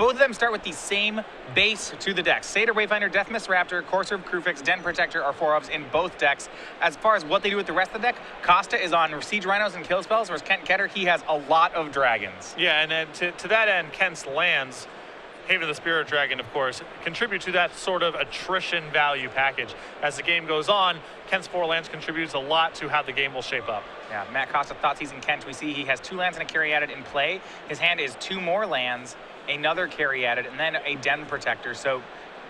Both of them start with the same base to the decks. Satyr, Wayfinder, Deathmist Raptor, Courser, Crewfix, Den Protector are 4-ofs in both decks. As far as what they do with the rest of the deck, Costa is on Siege Rhinos and Kill Spells, whereas Ketter, he has a lot of dragons. Yeah, and then to that end, Kent's lands, Haven the Spirit Dragon, of course, contribute to that sort of attrition value package. As the game goes on, Kent's 4 lands contributes a lot to how the game will shape up. Yeah, Matt Costa, Thoughtseize in Kent. We see he has 2 lands and a carry added in play. His hand is 2 more lands, another carry added, and then a Den Protector. So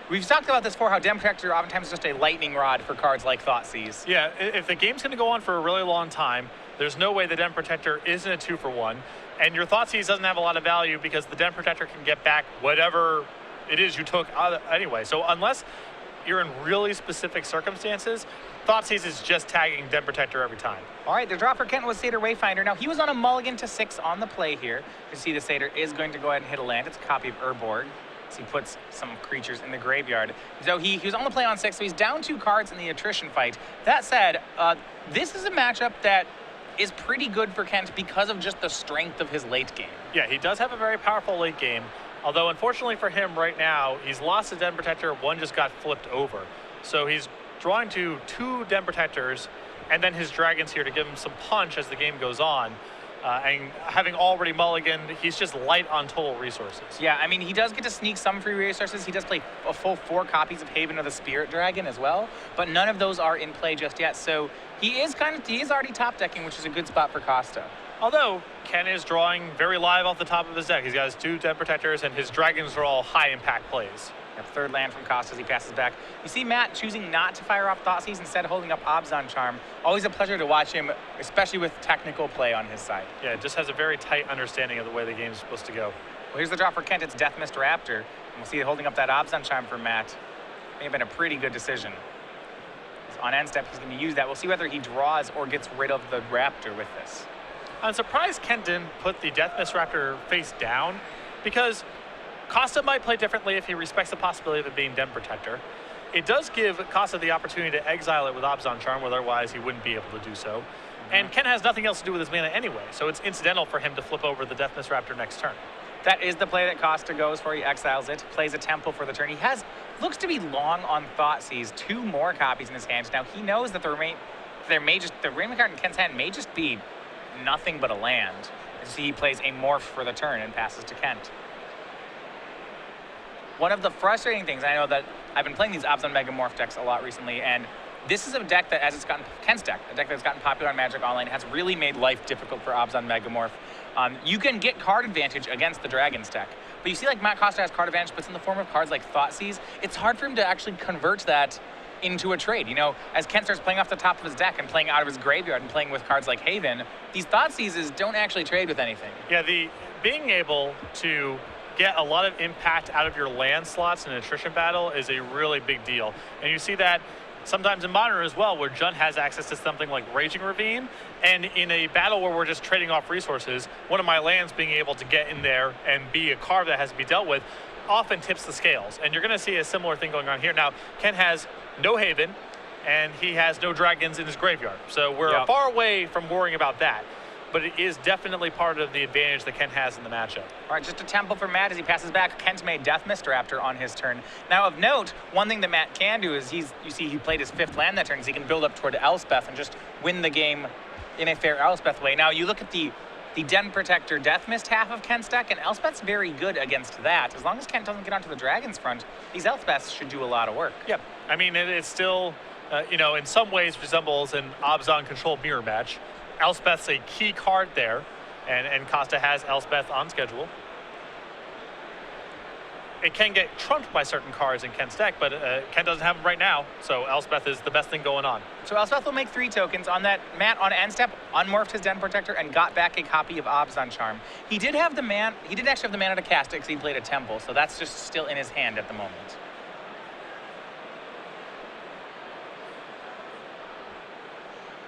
we've talked about this before, how Den Protector oftentimes is just a lightning rod for cards like Thoughtseize. Yeah, if the game's going to go on for a really long time, there's no way the Den Protector isn't a 2-for-1. And your Thoughtseize doesn't have a lot of value because the Den Protector can get back whatever it is you took anyway. So unless you're in really specific circumstances, Thoughtseize is just tagging Den Protector every time. All right, the draw for Kent was Satyr Wayfinder. Now, he was on a mulligan to 6 on the play here. You see the Satyr is going to go ahead and hit a land. It's a copy of Urborg. So he puts some creatures in the graveyard. So he was on the play on 6, so he's down 2 cards in the attrition fight. That said, this is a matchup that is pretty good for Kent because of just the strength of his late game. Yeah, he does have a very powerful late game, although unfortunately for him right now, he's lost a Den Protector, 1 just got flipped over. So he's drawing to 2 Den Protectors, and then his dragons here to give him some punch as the game goes on. And having already mulliganed, he's just light on total resources. Yeah, I mean, he does get to sneak some free resources. He does play a full 4 copies of Haven of the Spirit Dragon as well, but none of those are in play just yet. So he is already top decking, which is a good spot for Costa. Although Ken is drawing very live off the top of his deck. He's got his 2 Den Protectors, and his dragons are all high impact plays. Yep, 3rd land from Costa as he passes back. You see Matt choosing not to fire off Thoughtseize, instead holding up Abzan Charm. Always a pleasure to watch him, especially with technical play on his side. Yeah, it just has a very tight understanding of the way the game is supposed to go. Well, here's the draw for Kent. It's Deathmist Raptor. And we'll see holding up that Abzan Charm for Matt. May have been a pretty good decision. On end step, he's going to use that. We'll see whether he draws or gets rid of the Raptor with this. I'm surprised Kent didn't put the Deathmist Raptor face down, because Costa might play differently if he respects the possibility of it being Den Protector. It does give Costa the opportunity to exile it with Abzan Charm, where otherwise he wouldn't be able to do so. And Ken has nothing else to do with his mana anyway, so it's incidental for him to flip over the Deathmist Raptor next turn. That is the play that Costa goes for. He exiles it, plays a temple for the turn. He looks to be long on Thoughtseize, 2 more copies in his hand. Now he knows that the remaining card in Kent's hand may just be nothing but a land. As he plays a morph for the turn and passes to Kent. One of the frustrating things, I know that I've been playing these Abzan Megamorph decks a lot recently, and this is a deck that, as it's gotten, Kent's deck, a deck that's gotten popular on Magic Online, has really made life difficult for Abzan Megamorph. You can get card advantage against the Dragons deck, but you see like Matt Costa has card advantage, but it's in the form of cards like Thoughtseize. It's hard for him to actually convert that into a trade. You know, as Kent starts playing off the top of his deck and playing out of his graveyard and playing with cards like Haven, these Thoughtseizes don't actually trade with anything. Yeah, being able to get a lot of impact out of your land slots in an attrition battle is a really big deal. And you see that sometimes in Modern as well, where Jund has access to something like Raging Ravine, and in a battle where we're just trading off resources, one of my lands being able to get in there and be a card that has to be dealt with often tips the scales. And you're going to see a similar thing going on here. Now, Ken has no Haven, and he has no dragons in his graveyard. So we're far away from worrying about that. But it is definitely part of the advantage that Kent has in the matchup. All right, just a temple for Matt as he passes back. Kent's made Deathmist Raptor on his turn. Now, of note, one thing that Matt can do is you see he played his 5th land that turn, so he can build up toward Elspeth and just win the game in a fair Elspeth way. Now, you look at the Den Protector Deathmist half of Kent's deck, and Elspeth's very good against that. As long as Kent doesn't get onto the Dragon's front, these Elspeths should do a lot of work. Yep, I mean, it's still, in some ways resembles an Abzan control mirror match. Elspeth's a key card there, and Costa has Elspeth on schedule. It can get trumped by certain cards in Kent's deck, but Kent doesn't have them right now, so Elspeth is the best thing going on. So Elspeth will make 3 tokens. On that, Matt, on end step, unmorphed his Den Protector and got back a copy of Abzan Charm. He did actually have the mana to cast it because he played a temple, so that's just still in his hand at the moment.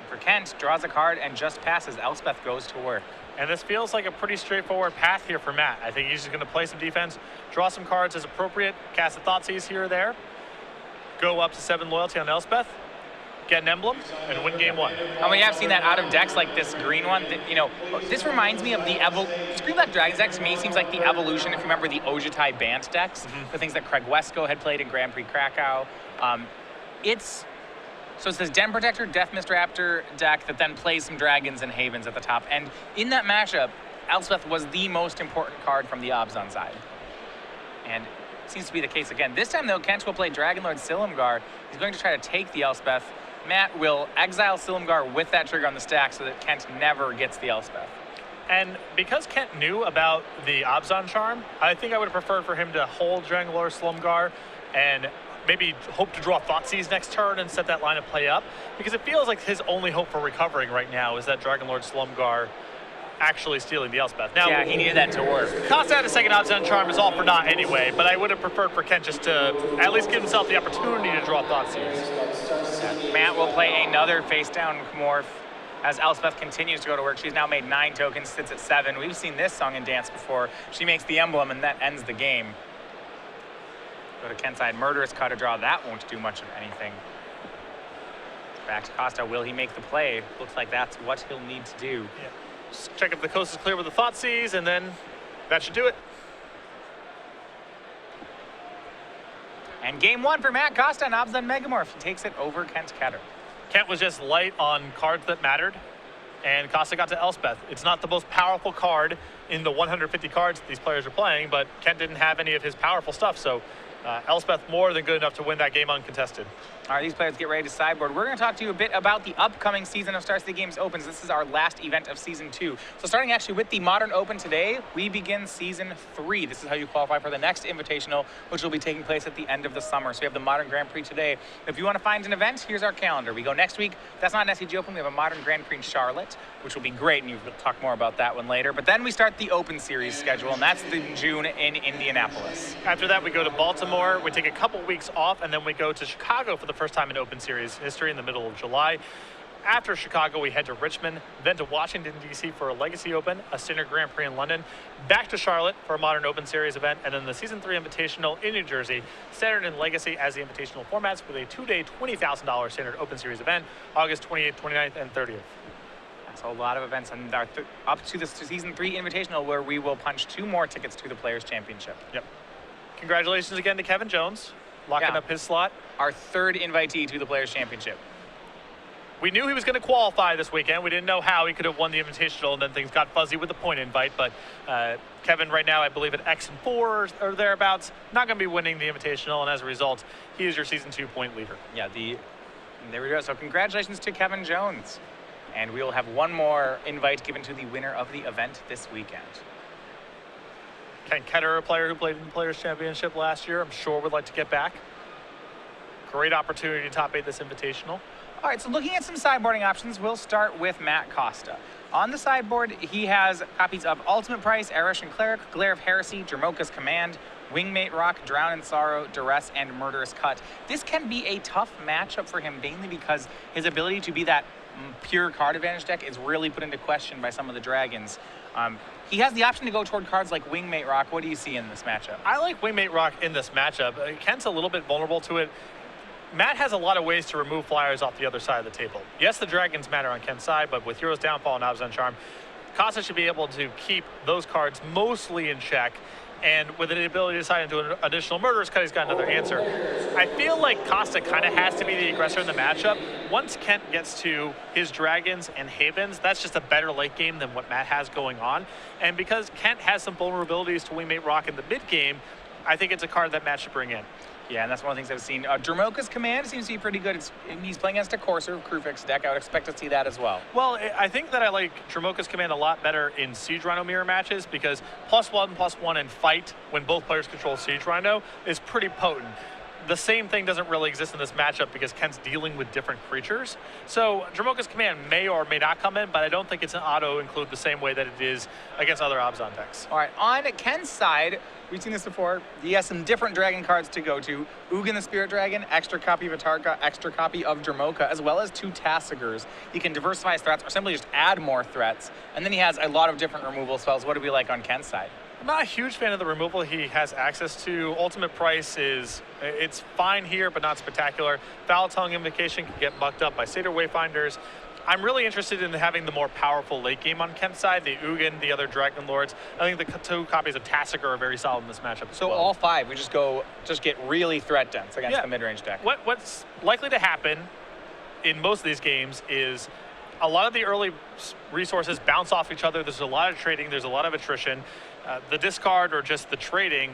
For Kent, draws a card and just passes. Elspeth goes to work. And this feels like a pretty straightforward path here for Matt. I think he's just going to play some defense, draw some cards as appropriate, cast a Thoughtseize here or there, go up to 7 loyalty on Elspeth, get an emblem, and win game 1. And we have seen that out of decks like this green one. This reminds me of the Screen Black Dragons deck to me seems like the evolution, if you remember the Ojutai Bant decks, the things that Craig Wesco had played in Grand Prix Krakow. It's this Den Protector, Death Mist Raptor deck that then plays some dragons and havens at the top. And in that matchup, Elspeth was the most important card from the Abzan side. And it seems to be the case again. This time, though, Kent will play Dragonlord Silumgar. He's going to try to take the Elspeth. Matt will exile Silumgar with that trigger on the stack so that Kent never gets the Elspeth. And because Kent knew about the Abzan charm, I think I would have preferred for him to hold Dragonlord Silumgar and maybe hope to draw Thoughtseize next turn and set that line of play up, because it feels like his only hope for recovering right now is that Dragonlord Silumgar actually stealing the Elspeth. Now, yeah, he needed that to work. Costa had a second Abzan charm is all for naught anyway, but I would have preferred for Kent just to at least give himself the opportunity to draw Thoughtseize. Matt will play another face down morph as Elspeth continues to go to work. She's now made 9 tokens, sits at 7. We've seen this song and dance before. She makes the emblem and that ends the game. Go to Kent's side, Murderous Cut to draw. That won't do much of anything. Back to Costa. Will he make the play? Looks like that's what he'll need to do. Yeah. Just check if the coast is clear with the Thoughtseize, and then that should do it. And game 1 for Matt Costa on Abzan Megamorph. He takes it over Kent Ketter. Kent was just light on cards that mattered, and Costa got to Elspeth. It's not the most powerful card in the 150 cards that these players are playing, but Kent didn't have any of his powerful stuff, so Elspeth more than good enough to win that game uncontested. All right, these players get ready to sideboard. We're going to talk to you a bit about the upcoming season of Star City Games Opens. This is our last event of Season 2. So starting actually with the Modern Open today, we begin Season 3. This is how you qualify for the next Invitational, which will be taking place at the end of the summer. So we have the Modern Grand Prix today. If you want to find an event, here's our calendar. We go next week. That's not an SCG Open. We have a Modern Grand Prix in Charlotte, which will be great, and we'll talk more about that one later. But then we start the Open Series schedule, and that's in June in Indianapolis. After that, we go to Baltimore. We take a couple weeks off, and then we go to Chicago for the first time in Open Series history in the middle of July. After Chicago, we head to Richmond, then to Washington, D.C. for a Legacy Open, a Standard Grand Prix in London, back to Charlotte for a Modern Open Series event, and then the Season 3 Invitational in New Jersey, Standard and Legacy as the Invitational formats with a 2-day $20,000 Standard Open Series event, August 28th, 29th, and 30th. So a lot of events and up to the Season 3 Invitational, where we will punch 2 more tickets to the Players' Championship. Yep. Congratulations again to Kevin Jones, locking up his slot. Our 3rd invitee to the Players' Championship. We knew he was going to qualify this weekend. We didn't know how he could have won the Invitational, and then things got fuzzy with the point invite. But Kevin right now, I believe at X and 4 or thereabouts, not going to be winning the Invitational, and as a result, he is your Season 2 point leader. Yeah, there we go. So congratulations to Kevin Jones. And we will have one more invite given to the winner of the event this weekend. Ken Ketter, a player who played in the Players' Championship last year, I'm sure would like to get back. Great opportunity to top 8 this Invitational. All right, so looking at some sideboarding options, we'll start with Matt Costa. On the sideboard, he has copies of Ultimate Price, Arish and Cleric, Glare of Heresy, Dromoka's Command, Wingmate Rock, Drown in Sorrow, Duress, and Murderous Cut. This can be a tough matchup for him, mainly because his ability to be that pure card advantage deck is really put into question by some of the dragons. He has the option to go toward cards like Wingmate Rock. What do you see in this matchup? I like Wingmate Rock in this matchup. Kent's a little bit vulnerable to it. Matt has a lot of ways to remove flyers off the other side of the table. Yes, the dragons matter on Kent's side, but with Hero's Downfall and Abzan Charm, Costa should be able to keep those cards mostly in check, and with the ability to decide into an additional Murderous Cut, he's got another answer. I feel like Costa kind of has to be the aggressor in the matchup. Once Kent gets to his dragons and havens, that's just a better late game than what Matt has going on. And because Kent has some vulnerabilities to Wingmate Rock in the mid game, I think it's a card that Matt should bring in. Yeah, and that's one of the things I've seen. Dromoka's Command seems to be pretty good. He's playing against a Courser Crufix deck. I would expect to see that as well. Well, I think that I like Dromoka's Command a lot better in Siege Rhino mirror matches, because +1/+1 and fight when both players control Siege Rhino is pretty potent. The same thing doesn't really exist in this matchup because Kent's dealing with different creatures. So Dromoka's Command may or may not come in, but I don't think it's an auto-include the same way that it is against other Abzan decks. All right, on Ken's side, we've seen this before. He has some different dragon cards to go to. Ugin the Spirit Dragon, extra copy of Atarka, extra copy of Dromoka, as well as 2 Tassigurs. He can diversify his threats or simply just add more threats. And then he has a lot of different removal spells. What do we like on Ken's side? I'm not a huge fan of the removal he has access to. Ultimate Price it's fine here, but not spectacular. Foul Tongue Invocation can get mucked up by Satyr Wayfinders. I'm really interested in having the more powerful late game on Kent's side, the Ugin, the other Dragon Lords. I think the 2 copies of Tasigur are very solid in this matchup. So all 5, we just get really threat dense against the mid-range deck. What's likely to happen in most of these games is a lot of the early resources bounce off each other. There's a lot of trading. There's a lot of attrition. The discard or just the trading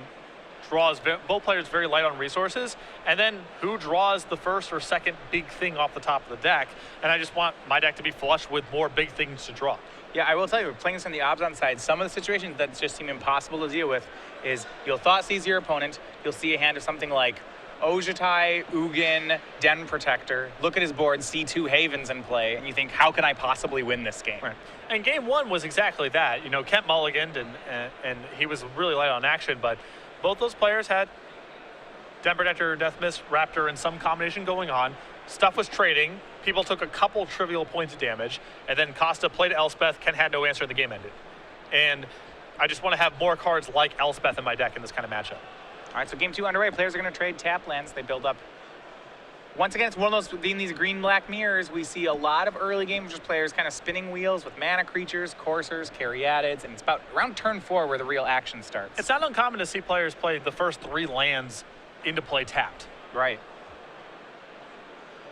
draws both players very light on resources, and then who draws the first or second big thing off the top of the deck? And I just want my deck to be flush with more big things to draw. Yeah, I will tell you, playing this on the Obzon side, some of the situations that just seem impossible to deal with is you'll thought seize your opponent, you'll see a hand of something like Ojutai, Ugin, Den Protector, look at his board, see 2 Havens in play, and you think, how can I possibly win this game? Right. And game 1 was exactly that. You know, Kent mulliganed, and he was really light on action, but both those players had Den Protector, Death Mist, Raptor, and some combination going on. Stuff was trading. People took a couple trivial points of damage, and then Costa played Elspeth. Kent had no answer, and the game ended. And I just want to have more cards like Elspeth in my deck in this kind of matchup. All right, so game 2 underway. Players are going to trade tap lands. They build up. Once again, it's one of those, in these green-black mirrors, we see a lot of early game just players kind of spinning wheels with mana creatures, coursers, caryatids, and it's about around turn 4 where the real action starts. It's not uncommon to see players play the first 3 lands into play tapped. Right.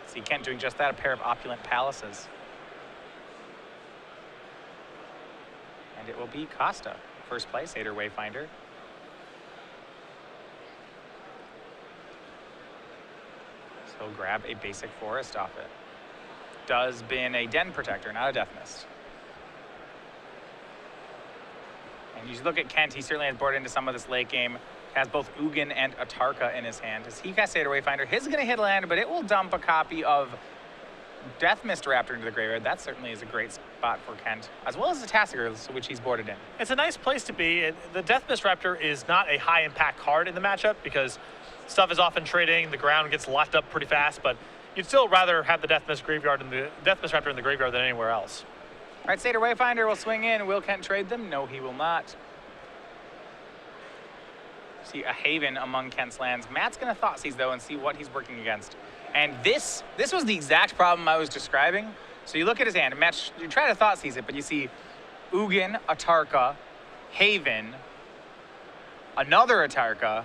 See Kent doing just that, a pair of opulent palaces. And it will be Costa. First play, Satyr Wayfinder. So grab a basic forest off it. Does bin a Den Protector, not a Death Mist. And you look at Kent, he certainly has boarded into some of this late game. Has both Ugin and Atarka in his hand. As he casts Satyr Wayfinder, his is going to hit land, but it will dump a copy of Death Mist Raptor into the graveyard. That certainly is a great spot for Kent, as well as the Tasigur, which he's boarded in. It's a nice place to be. The Death Mist Raptor is not a high-impact card in the matchup because stuff is often trading, the ground gets locked up pretty fast, but you'd still rather have the Death Mist Graveyard and the Death Mist Raptor in the graveyard than anywhere else. All right, Satyr Wayfinder will swing in. Will Kent trade them? No, he will not. See a Haven among Kent's lands. Matt's going to Thoughtseize, though, and see what he's working against. And this was the exact problem I was describing. So you look at his hand, and Matt, you try to Thoughtseize it, but you see Ugin, Atarka, Haven, another Atarka,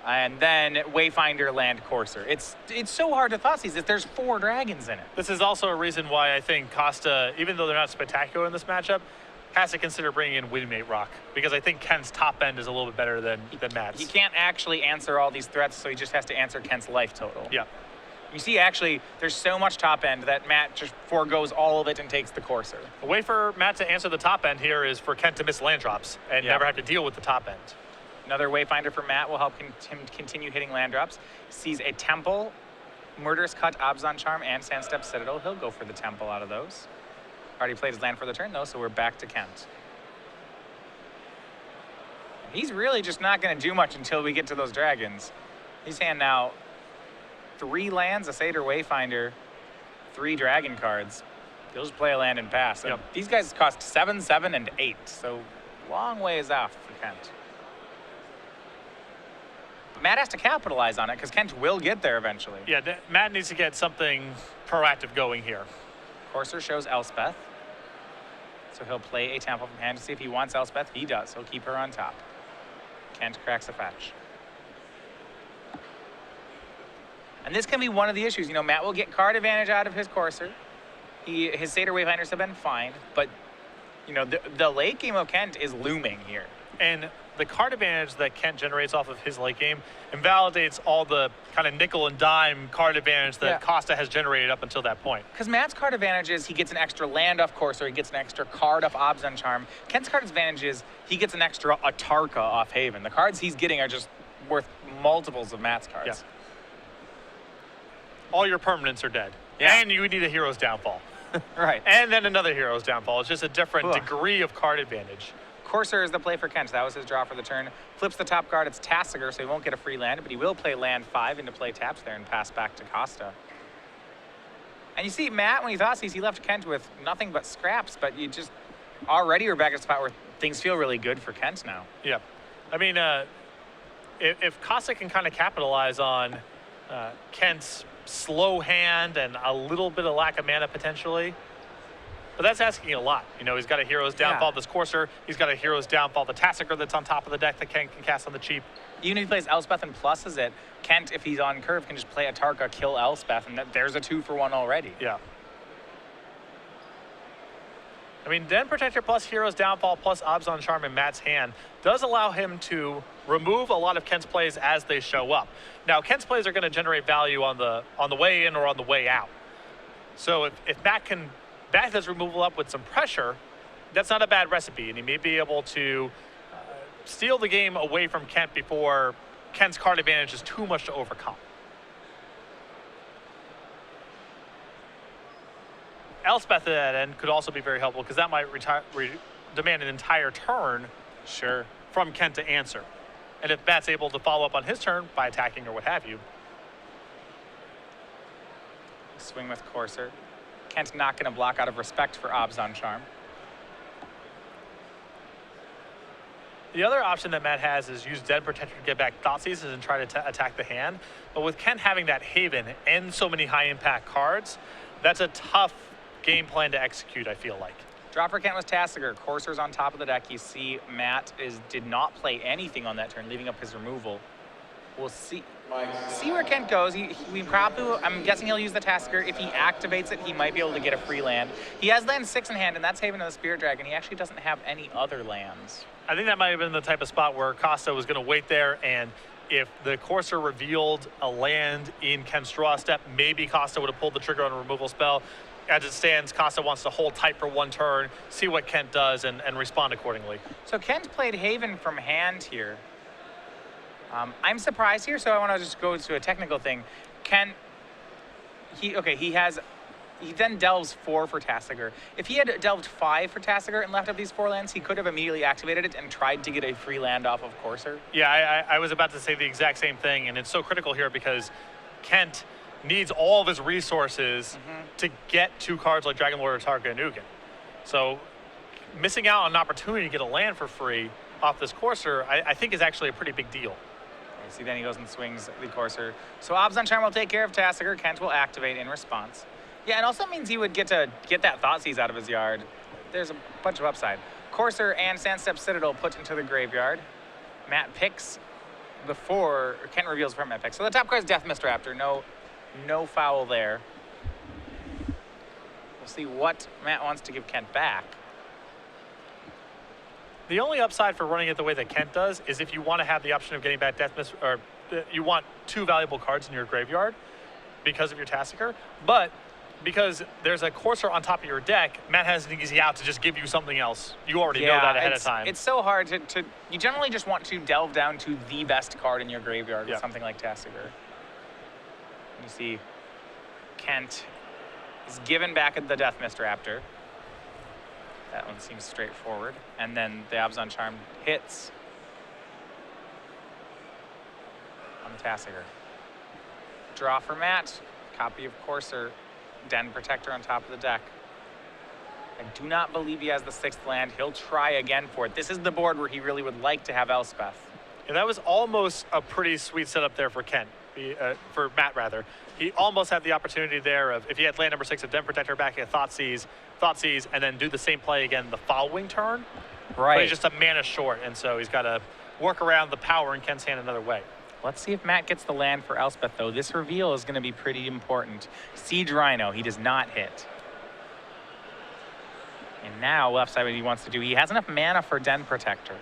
and then Wayfinder, land, Courser. It's so hard to Thoughtseize it. There's 4 dragons in it. This is also a reason why I think Costa, even though they're not spectacular in this matchup, has to consider bringing in Windmate Rock, because I think Kent's top end is a little bit better than Matt's. He can't actually answer all these threats, so he just has to answer Kent's life total. Yeah. You see, actually, there's so much top end that Matt just foregoes all of it and takes the Courser. The way for Matt to answer the top end here is for Kent to miss land drops and never have to deal with the top end. Another Wayfinder for Matt will help him continue hitting land drops. Sees a Temple, Murderous Cut, Obzon Charm, and Sandstep Citadel. He'll go for the Temple out of those. Already played his land for the turn, though, so we're back to Kent. He's really just not going to do much until we get to those dragons. His hand now, 3 lands, a Satyr Wayfinder, 3 dragon cards. He'll just play a land and pass. Yep. These guys cost 7, 7, and 8, so long ways off for Kent. But Matt has to capitalize on it, because Kent will get there eventually. Yeah, Matt needs to get something proactive going here. Courser shows Elspeth. So he'll play a Temple from hand to see if he wants Elspeth. He does. He'll keep her on top. Kent cracks a fetch. And this can be one of the issues. You know, Matt will get card advantage out of his Courser. His Satyr Wayfinders have been fine, but you know, the late game of Kent is looming here. And the card advantage that Kent generates off of his late game invalidates all the kind of nickel and dime card advantage that Costa has generated up until that point. Because Matt's card advantage is he gets an extra land off Courser, he gets an extra card off Obzon Charm. Kent's card advantage is he gets an extra Atarka off Haven. The cards he's getting are just worth multiples of Matt's cards. Yeah. All your permanents are dead. Yeah. And you need a hero's downfall. Right. And then another hero's downfall. It's just a different degree of card advantage. Courser is the play for Kent. That was his draw for the turn. Flips the top card. It's Tasigur, so he won't get a free land, but he will play land 5 into play taps there and pass back to Costa. And you see, Matt, when he thought he left Kent with nothing but scraps, but you just already were back at a spot where things feel really good for Kent now. Yeah. I mean, if Costa can kind of capitalize on Kent's slow hand and a little bit of lack of mana potentially, but that's asking a lot. You know, he's got a Hero's Downfall this Courser. He's got a Hero's Downfall the Tassiger that's on top of the deck that Kent can cast on the cheap. Even if he plays Elspeth and pluses it, Kent, if he's on curve, can just play a Tarka, kill Elspeth, and there's a 2-for-1 already. Yeah. I mean, Den Protector plus Hero's Downfall plus Abzan Charm in Matt's hand does allow him to remove a lot of Kent's plays as they show up. Now, Kent's plays are going to generate value on the way in or on the way out. So if Matt can back this removal up with some pressure, that's not a bad recipe, and he may be able to steal the game away from Kent before Kent's card advantage is too much to overcome. Elspeth at that end could also be very helpful because that might demand an entire turn from Kent to answer. And if Matt's able to follow up on his turn by attacking or what have you. Swing with Courser. Kent's not going to block out of respect for Abzan Charm. The other option that Matt has is use Den Protector to get back Thoughtseizes and try to attack the hand. But with Kent having that Haven and so many high impact cards, that's a tough game plan to execute, I feel like. Drop for Kent was Tassiger. Courser's on top of the deck. You see Matt did not play anything on that turn, leaving up his removal. We'll see where Kent goes. I'm guessing he'll use the Tassiger. If he activates it, he might be able to get a free land. He has land 6 in hand, and that's Haven of the Spirit Dragon. He actually doesn't have any other lands. I think that might have been the type of spot where Costa was going to wait there, and if the Courser revealed a land in Kent's draw step, maybe Costa would have pulled the trigger on a removal spell. As it stands, Costa wants to hold tight for one turn, see what Kent does, and respond accordingly. So Kent played Haven from hand here. I'm surprised here, so I want to just go to a technical thing. He then delves 4 for Tassiger. If he had delved 5 for Tassiger and left up these 4 lands, he could have immediately activated it and tried to get a free land off of Courser. Yeah, I was about to say the exact same thing, and it's so critical here because Kent needs all of his resources to get 2 cards like Dragon Lord or Targa and Ugin. So missing out on an opportunity to get a land for free off this Courser, I think is actually a pretty big deal. See, then he goes and swings the Courser. So Abzan Charm will take care of Tassiger. Kent will activate in response. Yeah, it also means he would get to get that Thoughtseize out of his yard. There's a bunch of upside. Courser and Sandstep Citadel put into the graveyard. Matt picks before Kent reveals for Matt picks. So the top card is Death Mist Raptor. No foul there. We'll see what Matt wants to give Kent back. The only upside for running it the way that Kent does is if you want to have the option of getting back Death Mist, or you want 2 valuable cards in your graveyard because of your Tassiger, but because there's a Courser on top of your deck, Matt has an easy out to just give you something else. You already know that ahead of time. It's so hard to you generally just want to delve down to the best card in your graveyard with something like Tassiger. You see Kent is given back at the Death Mist Raptor. That one seems straightforward. And then the Abzan Charm hits on the Tassiger. Draw for Matt. Copy of Courser. Den Protector on top of the deck. I do not believe he has the 6th land. He'll try again for it. This is the board where he really would like to have Elspeth. And that was almost a pretty sweet setup there for Kent. For Matt, rather. He almost had the opportunity there of, if he had land number 6 of Den Protector back at Thoughtseize, and then do the same play again the following turn. Right. But he's just a mana short, and so he's got to work around the power in Kent's hand another way. Let's see if Matt gets the land for Elspeth, though. This reveal is going to be pretty important. Siege Rhino, he does not hit. And now, left side, what he wants to do, he has enough mana for Den Protector.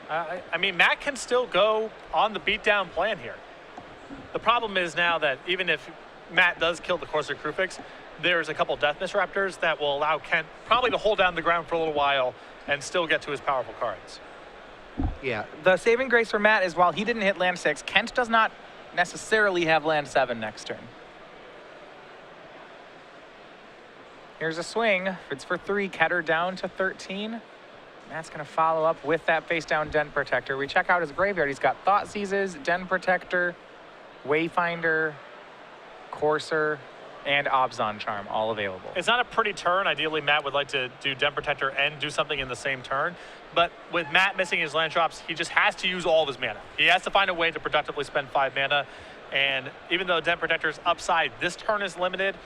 I mean, Matt can still go on the beatdown plan here. The problem is now that even if Matt does kill the Courser Krufix, there's a couple Death Mist Raptors that will allow Kent probably to hold down the ground for a little while and still get to his powerful cards. Yeah, the saving grace for Matt is while he didn't hit land 6, Kent does not necessarily have land 7 next turn. Here's a swing. It's for 3. Ketter down to 13. Matt's going to follow up with that face down Den Protector. We check out his graveyard. He's got Thoughtseizes, Den Protector, Wayfinder, Courser, and Obzon Charm all available. It's not a pretty turn. Ideally, Matt would like to do Den Protector and do something in the same turn. But with Matt missing his land drops, he just has to use all of his mana. He has to find a way to productively spend 5 mana. And even though Den Protector's upside this turn is limited,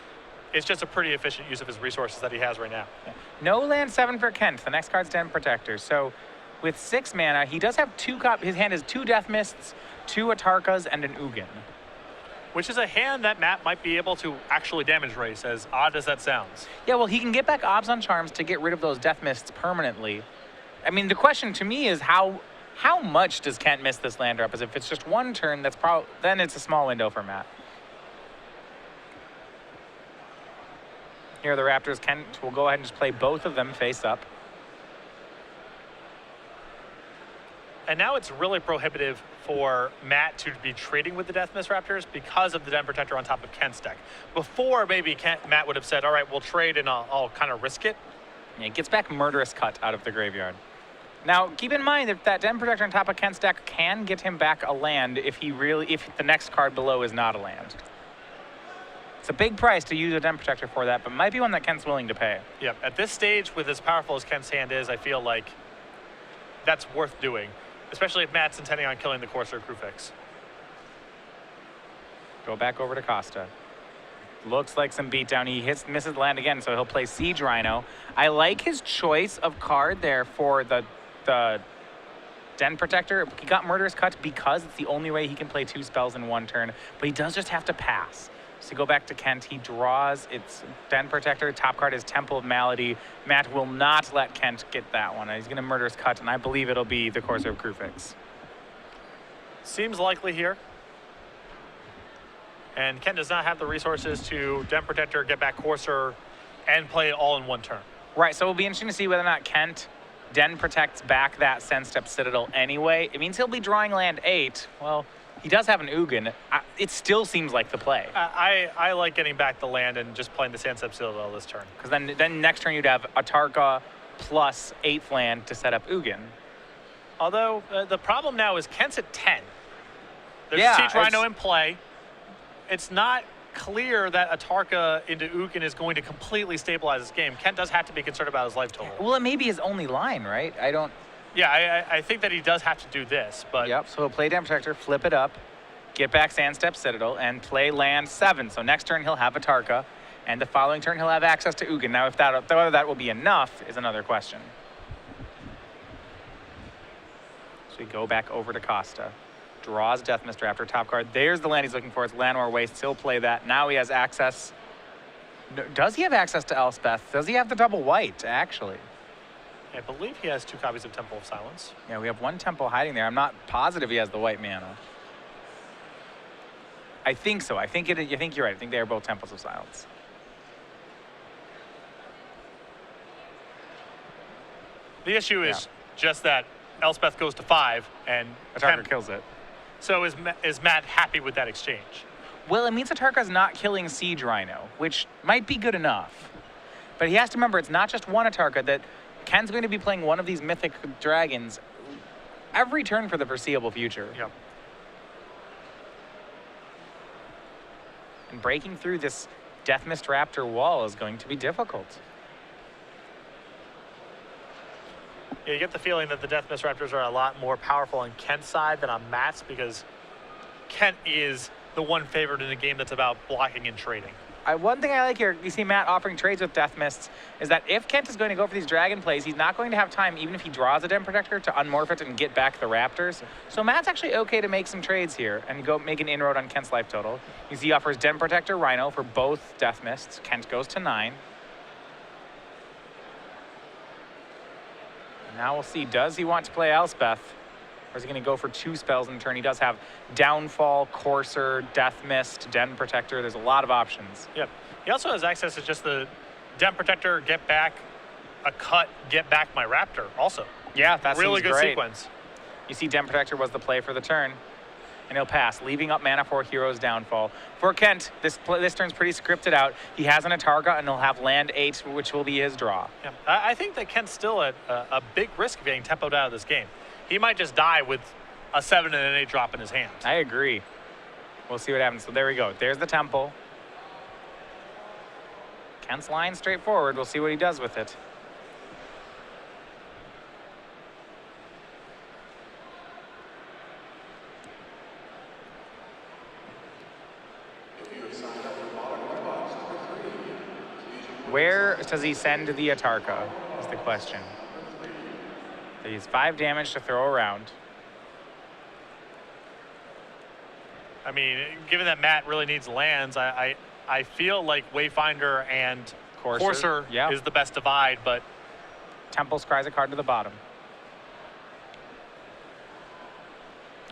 it's just a pretty efficient use of his resources that he has right now. Yeah. No land 7 for Kent. The next card's Den Protector. So with 6 mana, he does have his hand has 2 Death Mists, 2 Atarkas, and an Ugin. Which is a hand that Matt might be able to actually damage race, as odd as that sounds. Yeah, well, he can get back Obzon Charms to get rid of those Death Mists permanently. I mean, the question to me is how much does Kent miss this land drop? As if it's just 1 turn, then it's a small window for Matt. Here are the Raptors. Kent will go ahead and just play both of them face up. And now it's really prohibitive for Matt to be trading with the Death Mist Raptors because of the Den Protector on top of Kent's deck. Before, maybe Matt would have said, all right, we'll trade and I'll kind of risk it. Yeah, it gets back Murderous Cut out of the graveyard. Now, keep in mind that that Den Protector on top of Kent's deck can get him back a land if the next card below is not a land. It's a big price to use a Den Protector for that, but might be one that Kent's willing to pay. Yep, at this stage, with as powerful as Kent's hand is, I feel like that's worth doing. Especially if Matt's intending on killing the Courser Crufix. Go back over to Costa. Looks like some beatdown. He misses land again, so he'll play Siege Rhino. I like his choice of card there for the Den Protector. He got Murderous Cut because it's the only way he can play 2 spells in 1 turn, but he does just have to pass. So go back to Kent. He draws its Den Protector. Top card is Temple of Malady. Matt will not let Kent get that one. He's going to Murderous Cut, and I believe it'll be the Courser of Crufix. Seems likely here. And Kent does not have the resources to Den Protector, get back Courser, and play it all in 1 turn. Right, so it'll be interesting to see whether or not Kent Den protects back that Sandstep Citadel anyway. It means he'll be drawing land 8. Well, he does have an Ugin. It still seems like the play. I like getting back the land and just playing the Sandstep Citadel this turn. Because then next turn you'd have Atarka plus 8th land to set up Ugin. Although, the problem now is Kent's at 10. There's Yeah, Siege Rhino in play. It's not clear that Atarka into Ugin is going to completely stabilize this game. Kent does have to be concerned about his life total. Well, it may be his only line, right? Yeah, I think that he does have to do this, but... Yep, so he'll play Den Protector, flip it up, get back Sandstep Citadel, and play land 7. So next turn he'll have Atarka, and the following turn he'll have access to Ugin. Now, whether that will be enough is another question. So we go back over to Costa. Draws Death Mist Raptor, top card. There's the land he's looking for. It's Landmore Waste. He'll play that. Now he has access. Does he have access to Elspeth? Does he have the double white, actually? I believe he has 2 copies of Temple of Silence. Yeah, we have 1 temple hiding there. I'm not positive he has the white mana. I think so. I think you're right. I think they are both Temples of Silence. The issue is just that Elspeth goes to 5 and Atarka kills it. So is Matt happy with that exchange? Well, it means Atarka's not killing Siege Rhino, which might be good enough. But he has to remember it's not just one Atarka, that Ken's going to be playing one of these mythic dragons every turn for the foreseeable future. Yep. And breaking through this Death Mist Raptor wall is going to be difficult. Yeah, you get the feeling that the Death Mist Raptors are a lot more powerful on Kent's side than on Matt's, because Kent is the one favorite in a game that's about blocking and trading. One thing I like here, you see Matt offering trades with Death Mists, is that if Kent is going to go for these dragon plays, he's not going to have time, even if he draws a Den Protector, to unmorph it and get back the Raptors. So Matt's actually okay to make some trades here and go make an inroad on Kent's life total. You see he offers Den Protector Rhino for both Death Mists. Kent goes to 9. Now we'll see, does he want to play Elspeth? Or is he going to go for 2 spells in turn? He does have Downfall, Courser, Death Mist, Den Protector. There's a lot of options. Yep. He also has access to just the Den Protector, get back a cut, get back my Raptor also. Yeah, that's really good great. sequence. You see Den Protector was the play for the turn. And he'll pass, leaving up mana for Hero's Downfall. For Kent, this turn's pretty scripted out. He has an Atarka, and he'll have land 8, which will be his draw. Yeah. I think that Kent's still at a big risk of getting tempoed out of this game. He might just die with a 7 and an 8 drop in his hand. I agree. We'll see what happens. So there we go. There's the temple. Kent's line straightforward. We'll see what he does with it. Where does he send the Atarka is the question. He's 5 damage to throw around. I mean, given that Matt really needs lands, I feel like Wayfinder and Courser is the best divide, but Temple scries a card to the bottom.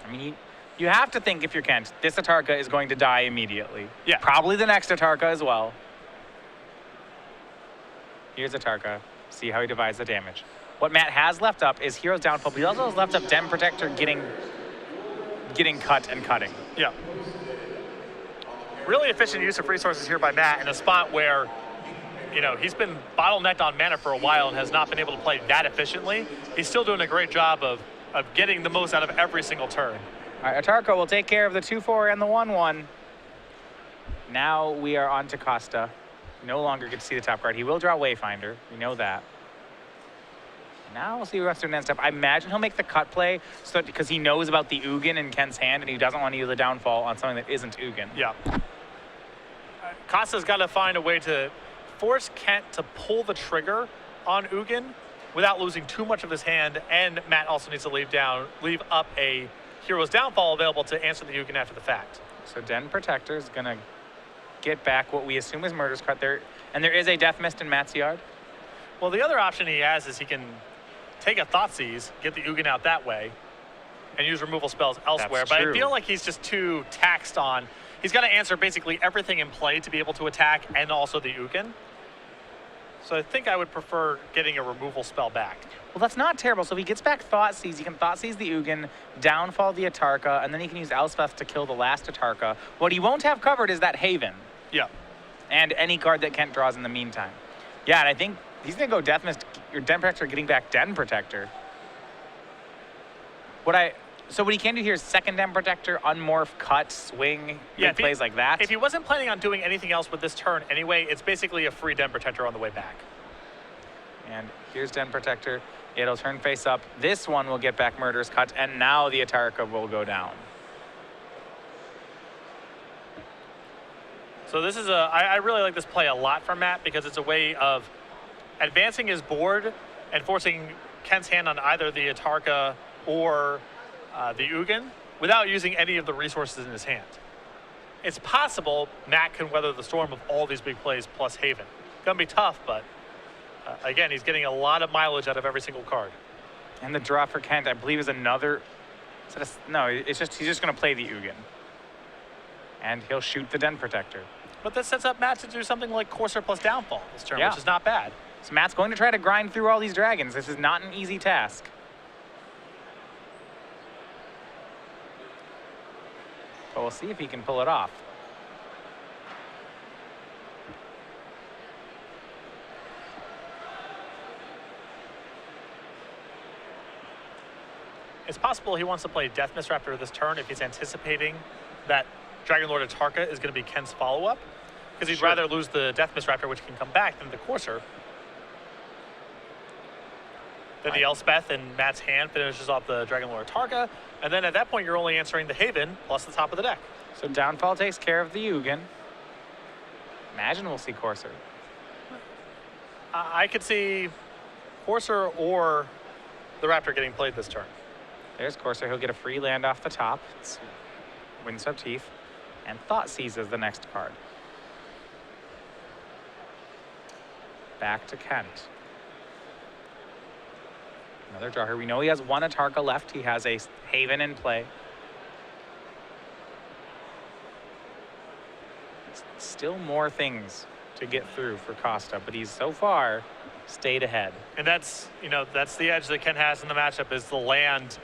I mean, you have to think, if you're Kent, this Atarka is going to die immediately. Yeah. Probably the next Atarka as well. Here's Atarka. See how he divides the damage. What Matt has left up is Hero's Downfall, but he also has left up Den Protector getting cut and cutting. Yeah. Really efficient use of resources here by Matt in a spot where, you know, he's been bottlenecked on mana for a while and has not been able to play that efficiently. He's still doing a great job of getting the most out of every single turn. All right, Atarka will take care of the 2/4 and the 1/1. Now we are on to Costa. No longer get to see the top card. He will draw Wayfinder. We know that. Now we'll see what Western End step. I imagine he'll make the cut play so that, because he knows about the Ugin in Kent's hand and he doesn't want to use the downfall on something that isn't Ugin. Yeah. Costa's got to find a way to force Kent to pull the trigger on Ugin without losing too much of his hand, and Matt also needs to leave up a Hero's Downfall available to answer the Ugin after the fact. So Den Protector is going to get back what we assume is Murder's Cut there, and there is a Death Mist in Matt's yard. Well, the other option he has is he can take a Thoughtseize, get the Ugin out that way, and use removal spells elsewhere. That's but true. I feel like he's just too taxed on. He's got to answer basically everything in play to be able to attack, and also the Ugin. So I think I would prefer getting a removal spell back. Well, that's not terrible. So if he gets back Thoughtseize, he can Thoughtseize the Ugin, downfall the Atarka, and then he can use Elspeth to kill the last Atarka. What he won't have covered is that Haven. Yeah. And any card that Kent draws in the meantime. Yeah, and I think he's going to go Death Mist or Den Protector, getting back Den Protector. So what he can do here is second Den Protector, unmorph, cut, swing, plays like that. If he wasn't planning on doing anything else with this turn anyway, it's basically a free Den Protector on the way back. And here's Den Protector. It'll turn face up. This one will get back Murder's Cut, and now the Atarka will go down. So this is I really like this play a lot from Matt because it's a way of advancing his board and forcing Kent's hand on either the Atarka or the Ugin without using any of the resources in his hand. It's possible Matt can weather the storm of all these big plays plus Haven. Gonna be tough, but again, he's getting a lot of mileage out of every single card. And the draw for Kent, I believe, is another. No, he's just gonna play the Ugin. And he'll shoot the Den Protector. But that sets up Matt to do something like Courser plus Downfall this turn, Yeah. which is not bad. So Matt's going to try to grind through all these dragons. This is not an easy task. But we'll see if he can pull it off. It's possible he wants to play Death Mist Raptor this turn if he's anticipating that Dragon Lord Atarka is going to be Kent's follow-up. Because he'd rather lose the Death Mist Raptor, which can come back, than the Courser. Then the Elspeth in Matt's hand finishes off the Dragon Lord Atarka. And then at that point, you're only answering the Haven plus the top of the deck. So Downfall takes care of the Ugin. Imagine we'll see Courser. I could see Courser or the Raptor getting played this turn. There's Courser. He'll get a free land off the top. It's Windswept Teeth. And Thoughtseize is the next card. Back to Kent. Another draw here. We know he has one Atarka left. He has a Haven in play. Still more things to get through for Costa, but he's so far stayed ahead. And that's the edge that Kent has in the matchup is the land.